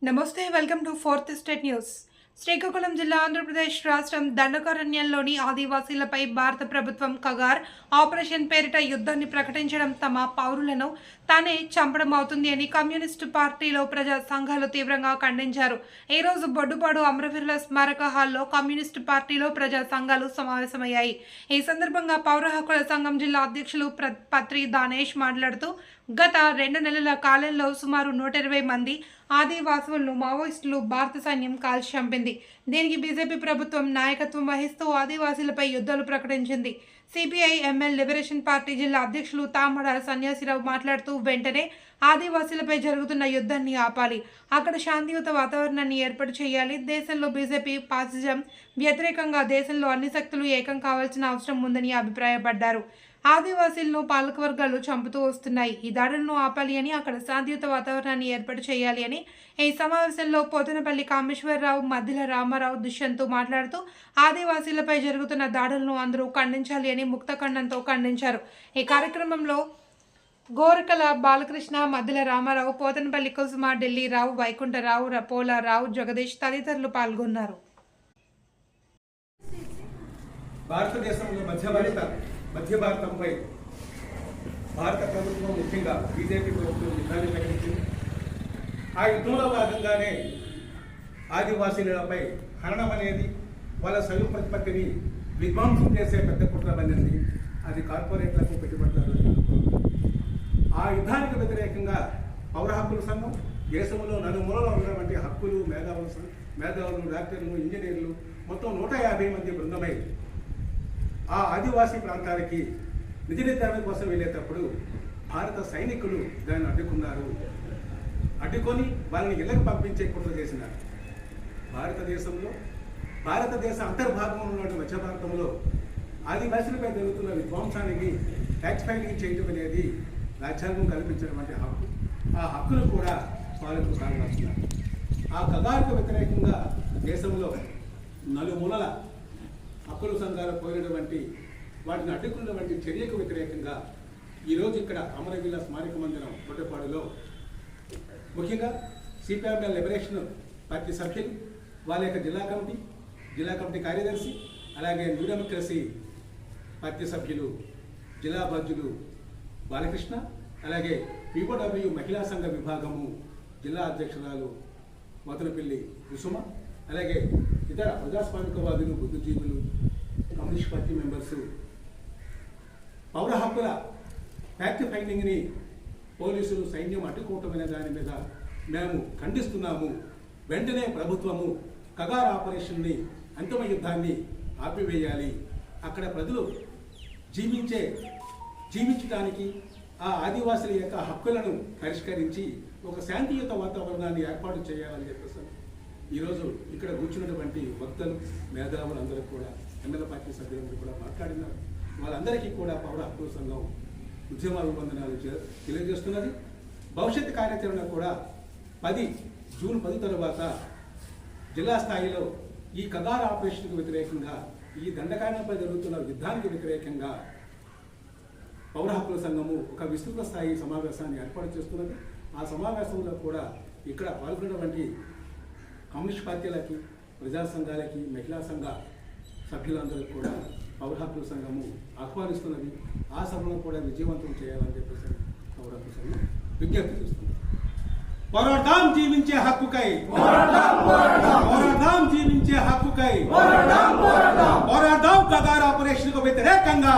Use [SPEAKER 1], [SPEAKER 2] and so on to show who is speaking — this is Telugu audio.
[SPEAKER 1] నమస్తే welcome to fourth state news. Srikakulam జిల్లా ఆంధ్రప్రదేశ్ రాష్ట్రం దండకారణ్యంలోని ఆదివాసీలపై భారత ప్రభుత్వం కగార్ ఆపరేషన్ పేరిట యుద్ధాన్ని ప్రకటించడం తమ పౌరులను తానే చంపడం అవుతుంది అని కమ్యూనిస్టు పార్టీలో ప్రజా సంఘాలు తీవ్రంగా ఖండించారు. ఈ రోజు బొడ్డుపాడు అమరవీరుల స్మారక హాల్లో కమ్యూనిస్టు పార్టీలో ప్రజా సంఘాలు సమావేశమయ్యాయి. ఈ సందర్భంగా పౌర హక్కుల సంఘం జిల్లా అధ్యక్షులు పత్రి దానేష్ మాట్లాడుతూ గత 2 నెలల కాలంలో సుమారు 120 మంది ఆదివాసులను మావోయిస్టులు భారత సైన్యం కాల్చి చంపింది. దీనికి బీజేపీ ప్రభుత్వం నాయకత్వం వహిస్తూ ఆదివాసీలపై యుద్ధాలు ప్రకటించింది. సిపిఐ ఎంఎల్ లిబరేషన్ పార్టీ జిల్లా అధ్యక్షులు తామడ సన్యాసిరావు మాట్లాడుతూ వెంటనే ఆదివాసీలపై జరుగుతున్న యుద్ధాన్ని ఆపాలి, అక్కడ శాంతియుత వాతావరణాన్ని ఏర్పాటు చేయాలి. దేశంలో బీజేపీ ఫాసిజం వ్యతిరేకంగా దేశంలో అన్ని శక్తులు ఏకం కావాల్సిన అవసరం ఉందని అభిప్రాయపడ్డారు. ఆదివాసీలను పాలకవర్గాలు చంపుతూ వస్తున్నాయి, ఈ దాడులను ఆపాలి అని, అక్కడ శాంతియుత వాతావరణాన్ని ఏర్పాటు చేయాలి అని. ఈ సమావేశంలో పోతనపల్లి కామేశ్వరరావు, మద్దిల రామారావు, దుష్యంతు మాట్లాడుతూ ఆదివాసీలపై జరుగుతున్న దాడులను అందరూ ఖండించాలి అని ముక్తఖండంతో ఖండించారు. ఈ కార్యక్రమంలో గోరకల బాలకృష్ణ, మద్దిల రామారావు, పోతనపల్లి కుసుమ, ఢిల్లీరావు, వైకుంఠరావు, పోలారావు, జగదీష్ తదితరులు పాల్గొన్నారు.
[SPEAKER 2] భారతదేశంలో మధ్య భారతంపై భారత ప్రభుత్వం ముఖ్యంగా బీజేపీ ప్రభుత్వం యుద్ధాన్ని ప్రకటించింది. ఆ యుద్ధంలో భాగంగానే ఆదివాసీలపై హరణం అనేది, వాళ్ళ స్వయం ప్రతిపత్తిని విధ్వంసం చేసే పెద్ద కుట్ర బండింది. అది కార్పొరేట్లకు పెట్టుబడుతారు. ఆ యుద్ధానికి వ్యతిరేకంగా పౌర హక్కుల సంఘం దేశంలో నలుమూలలో ఉన్నటువంటి హక్కులు, మేధావులు, డాక్టర్లు, ఇంజనీర్లు మొత్తం 150 మంది బృందమై ఆ ఆదివాసీ ప్రాంతాలకి నిధి నిర్ధారణ కోసం వెళ్ళేటప్పుడు భారత సైనికులు దాన్ని అడ్డుకొని వాళ్ళని ఇళ్లకు పంపించే కుట్ర చేసినారు. భారతదేశ అంతర్భాగంలో ఉన్న మధ్య భారతంలో ఆదివాసీలపై జరుగుతున్న విధ్వంసానికి ట్యాక్స్ ఫైలింగ్ చేయడం అనేది రాజ్యాంగం కల్పించినటువంటి హక్కు. ఆ హక్కును కూడా వాళ్ళకు కావాల్సినారు. ఆ కగారుకు వ్యతిరేకంగా దేశంలో నలుమూలల హక్కుల సంఘాలు పోయినటువంటి వాటిని అడ్డుకున్నటువంటి చర్యకు వ్యతిరేకంగా ఈరోజు ఇక్కడ అమరవీరుల స్మారక మందిరం బొడ్డపాడులో ముఖ్యంగా సిపిఐఎం లిబరేషన్ పార్టీ సభ్యులు, వాళ్ళ యొక్క జిల్లా కమిటీ కార్యదర్శి, అలాగే న్యూ డెమోక్రసీ పార్టీ సభ్యులు, జిల్లా బాధ్యులు బాలకృష్ణ, అలాగే పీఓడబ్ల్యూ మహిళా సంఘ విభాగము జిల్లా అధ్యక్షురాలు మదనపల్లి కుసుమ, అలాగే ఇతర ప్రజాస్వామికవాదులు, బుద్ధిజీవులు, కమ్యూనిస్ట్ పార్టీ మెంబర్సు పౌర హక్కుల ఫ్యాక్ట్ ఫైండింగ్ని పోలీసులు, సైన్యం అడ్డుకోవటమైన దాని మీద మేము ఖండిస్తున్నాము. వెంటనే ప్రభుత్వము కగార్ ఆపరేషన్ని, అంతిమ యుద్ధాన్ని ఆపివేయాలి. అక్కడ ప్రజలు జీవించడానికి ఆ ఆదివాసుల యొక్క హక్కులను పరిష్కరించి ఒక శాంతియుత వాతావరణాన్ని ఏర్పాటు చేయాలని చెప్పేసి ఈరోజు ఇక్కడ కూర్చున్నటువంటి వక్తలు, మేధావులు అందరూ కూడా, ఎమ్మెల్యే పార్టీ సభ్యులందరూ కూడా మాట్లాడినారు. వాళ్ళందరికీ కూడా పౌర హక్కుల సంఘం ఉద్యమాభివందనాలు తెలియజేస్తున్నది. భవిష్యత్ కార్యాచరణ కూడా జూన్ 10 తర్వాత జిల్లా స్థాయిలో ఈ కగార్ ఆపరేషన్కు వ్యతిరేకంగా, ఈ దండకారణపై జరుగుతున్న యుద్ధానికి వ్యతిరేకంగా పౌర హక్కుల సంఘము ఒక విస్తృత స్థాయి సమావేశాన్ని ఏర్పాటు చేస్తున్నది. ఆ సమావేశంలో కూడా ఇక్కడ పాల్గొన్నటువంటి కమ్యూనిస్ట్ పార్టీలకి, ప్రజా సంఘాలకి, మహిళా సంఘ సభ్యులందరూ కూడా పౌర హక్కుల సంఘము ఆహ్వానిస్తున్నది. ఆ సభను కూడా విజయవంతం చేయాలని చెప్పేసి పౌర హక్కుల సంఘం విజ్ఞప్తి చేస్తుంది. పోరాటం జీవించే హక్కుకై, పోరాటం జీవించే హక్కుకై, పోరాటం కగార్ ఆపరేషన్కు వ్యతిరేకంగా.